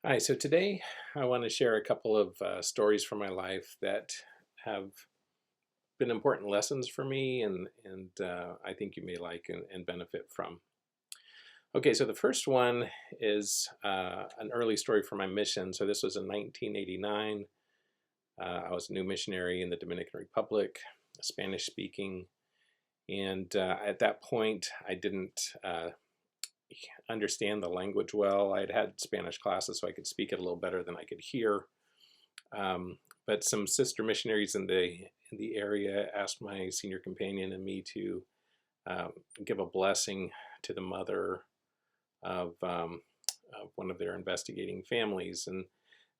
Hi, so today I want to share a couple of stories from my life that have been important lessons for me and I think you may like and benefit from. Okay, so the first one is an early story from my mission. So this was in 1989. I was a new missionary in the Dominican Republic, Spanish speaking, and at that point I didn't understand the language well. I had had Spanish classes, so I could speak it a little better than I could hear. Um, but some sister missionaries in the area asked my senior companion and me to um, give a blessing to the mother of one of their investigating families. And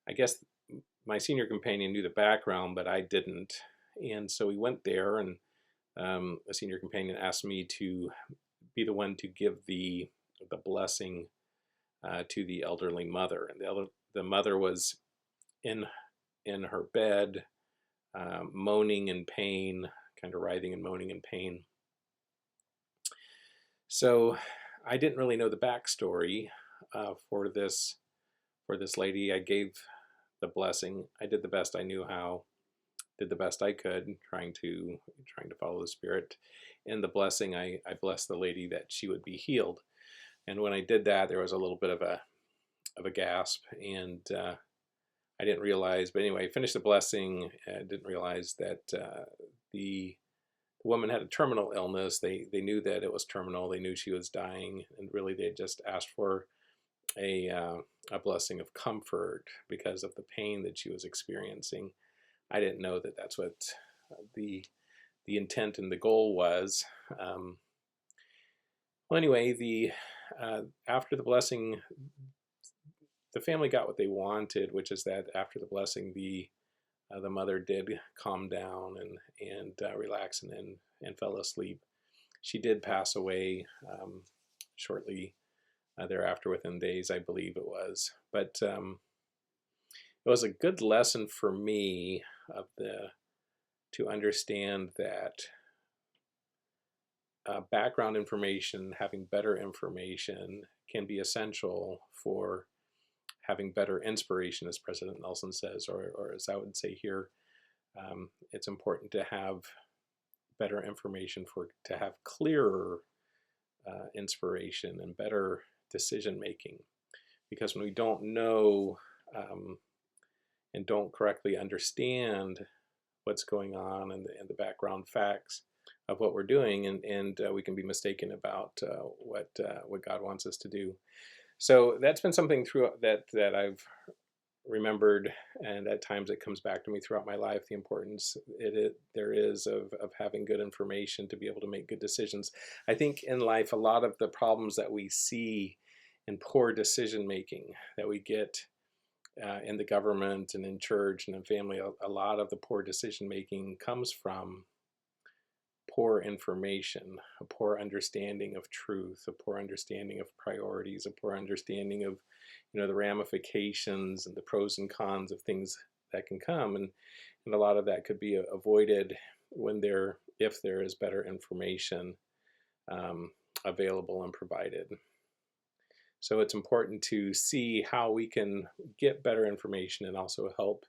I guess my senior companion knew the background, but I didn't. And so we went there, and a senior companion asked me to be the one to give the blessing to the elderly mother. And the mother was in in her bed, moaning in pain, kind of writhing and moaning in pain. So I didn't really know the backstory for this lady. I gave the blessing. I did the best I knew how. Did the best I could, trying to follow the Spirit. In the blessing, I blessed the lady that she would be healed. And when I did that, there was a little bit of a gasp, and I didn't realize. But anyway, I finished the blessing. I didn't realize that the woman had a terminal illness. They knew that it was terminal. They knew she was dying, and really they just asked for a blessing of comfort because of the pain that she was experiencing. I didn't know that that's what the the intent and the goal was. Um, well, anyway, the after the blessing, the family got what they wanted, which is that after the blessing, the mother did calm down and relax and fell asleep. She did pass away shortly thereafter, within days, I believe it was. But it was a good lesson for me of the to understand that background information, having better information, can be essential for having better inspiration, as President Nelson says, or as I would say here, it's important to have better information to have clearer inspiration and better decision making. Because when we don't know um, and don't correctly understand what's going on and the background facts of what we're doing, and we can be mistaken about what God wants us to do. So that's been something through that I've remembered, and at times it comes back to me throughout my life, the importance there is of having good information to be able to make good decisions. I think in life, a lot of the problems that we see in poor decision making that we get in the government and in church and in family, a lot of the poor decision making comes from poor information, a poor understanding of truth, a poor understanding of priorities, a poor understanding of, the ramifications and the pros and cons of things that can come, and a lot of that could be avoided if there is better information available and provided. So it's important to see how we can get better information and also help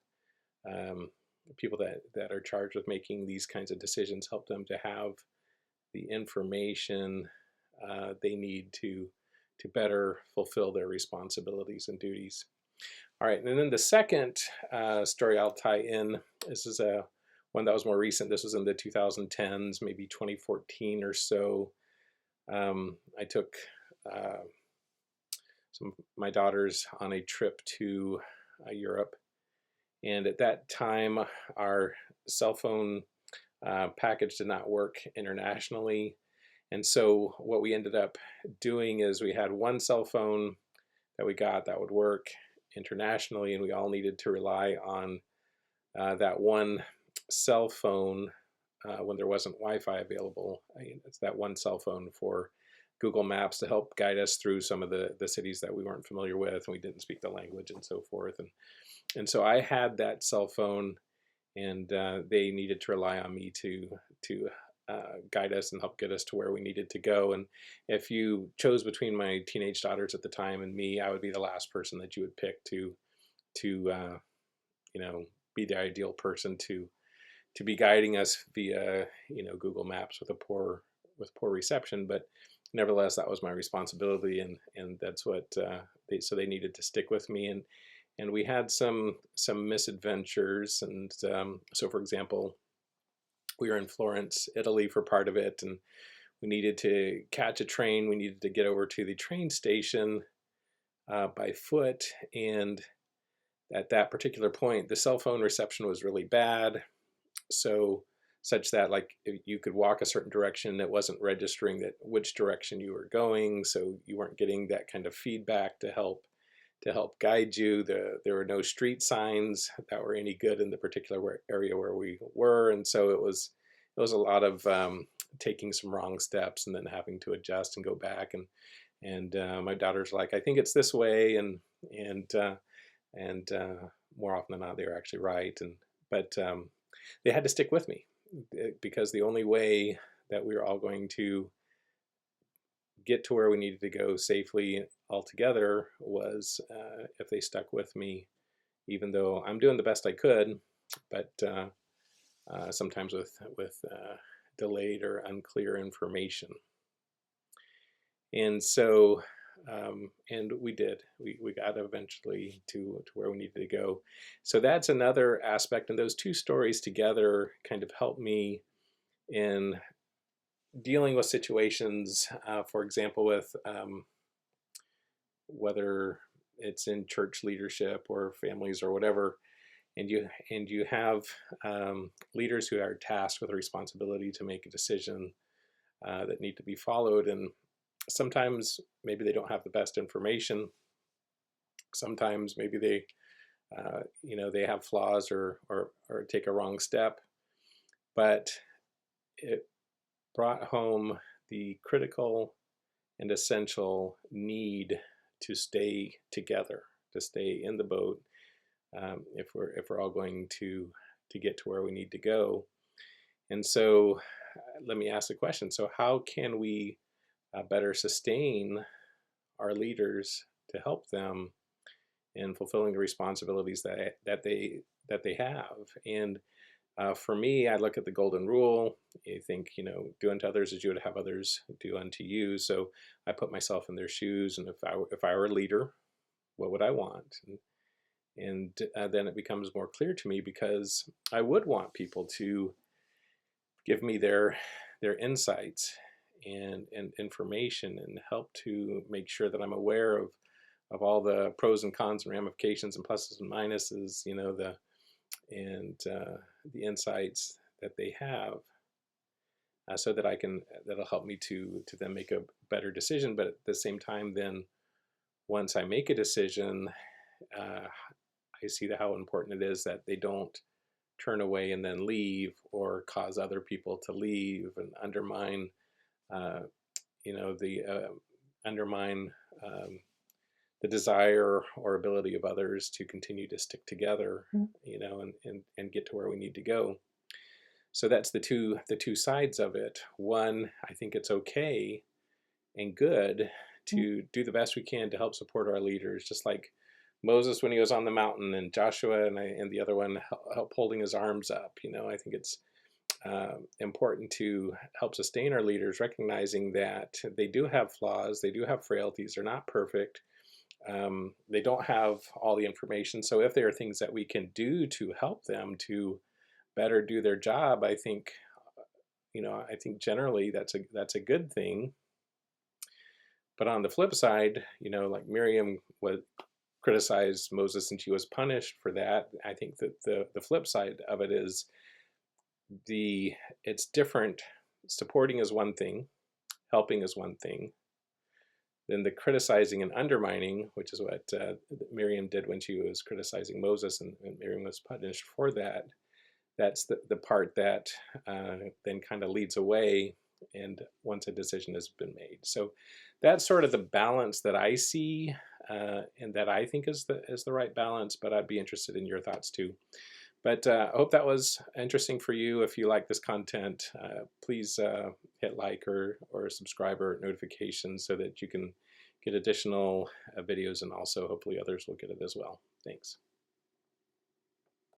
people that are charged with making these kinds of decisions, help them to have the information they need to better fulfill their responsibilities and duties. All right, and then the second story I'll tie in. This is one that was more recent. This was in the 2010s, maybe 2014 or so. I took my daughters on a trip to Europe. And at that time, our cell phone package did not work internationally. And so what we ended up doing is we had one cell phone that we got that would work internationally, and we all needed to rely on that one cell phone when there wasn't Wi-Fi available. It's that one cell phone for Google Maps to help guide us through some of the cities that we weren't familiar with and we didn't speak the language and so forth. And so I had that cell phone, and they needed to rely on me to guide us and help get us to where we needed to go. And if you chose between my teenage daughters at the time and me, I would be the last person that you would pick to be the ideal person to be guiding us via Google Maps with poor reception. But nevertheless, that was my responsibility, and that's what they needed to stick with me. And we had some misadventures, and so for example, we were in Florence, Italy for part of it, and we needed to catch a train. We needed to get over to the train station by foot, and at that particular point, the cell phone reception was really bad, so such that like you could walk a certain direction, it wasn't registering that which direction you were going, so you weren't getting that kind of feedback to help guide you. There were no street signs that were any good in the particular area where we were, and so it was a lot of taking some wrong steps and then having to adjust and go back. And my daughter's like, I think it's this way, and more often than not, they were actually right. But they had to stick with me, because the only way that we were all going to get to where we needed to go safely all together was if they stuck with me, even though I'm doing the best I could, but sometimes with delayed or unclear information. And so and we got eventually to where we needed to go. So that's another aspect, and those two stories together kind of helped me in dealing with situations, for example, with whether it's in church leadership or families or whatever, and you have leaders who are tasked with a responsibility to make a decision that need to be followed, and sometimes maybe they don't have the best information. Sometimes maybe they they have flaws or take a wrong step, but it brought home the critical and essential need to stay together, to stay in the boat, if we're all going to get to where we need to go. And so let me ask the question, so how can we better sustain our leaders to help them in fulfilling the responsibilities that they have? And for me, I look at the golden rule. I think, do unto others as you would have others do unto you. So I put myself in their shoes, and if I were a leader, what would I want? And then it becomes more clear to me, because I would want people to give me their insights and information, and help to make sure that I'm aware of all the pros and cons and ramifications and pluses and minuses, the insights that they have, so that that'll help me to then make a better decision. But at the same time, then once I make a decision, I see how important it is that they don't turn away and then leave, or cause other people to leave and undermine undermine the desire or ability of others to continue to stick together, and get to where we need to go. So that's the two sides of it. One, I think it's okay and good to do the best we can to help support our leaders, just like Moses when he was on the mountain, and Joshua and the other one help holding his arms up. I think it's important to help sustain our leaders, recognizing that they do have flaws, they do have frailties, they're not perfect, they don't have all the information. So if there are things that we can do to help them to better do their job, I think generally that's a good thing. But on the flip side, like Miriam would criticize Moses and she was punished for that. I think that the flip side of it is it's different. Supporting is one thing, helping is one thing. Then the criticizing and undermining, which is what Miriam did when she was criticizing Moses, and Miriam was punished for that. That's the part that then kind of leads away, and once a decision has been made. So that's sort of the balance that I see, and that I think is the right balance. But I'd be interested in your thoughts too. But I hope that was interesting for you. If you like this content, please hit like or subscribe or notifications so that you can get additional videos, and also hopefully others will get it as well. Thanks.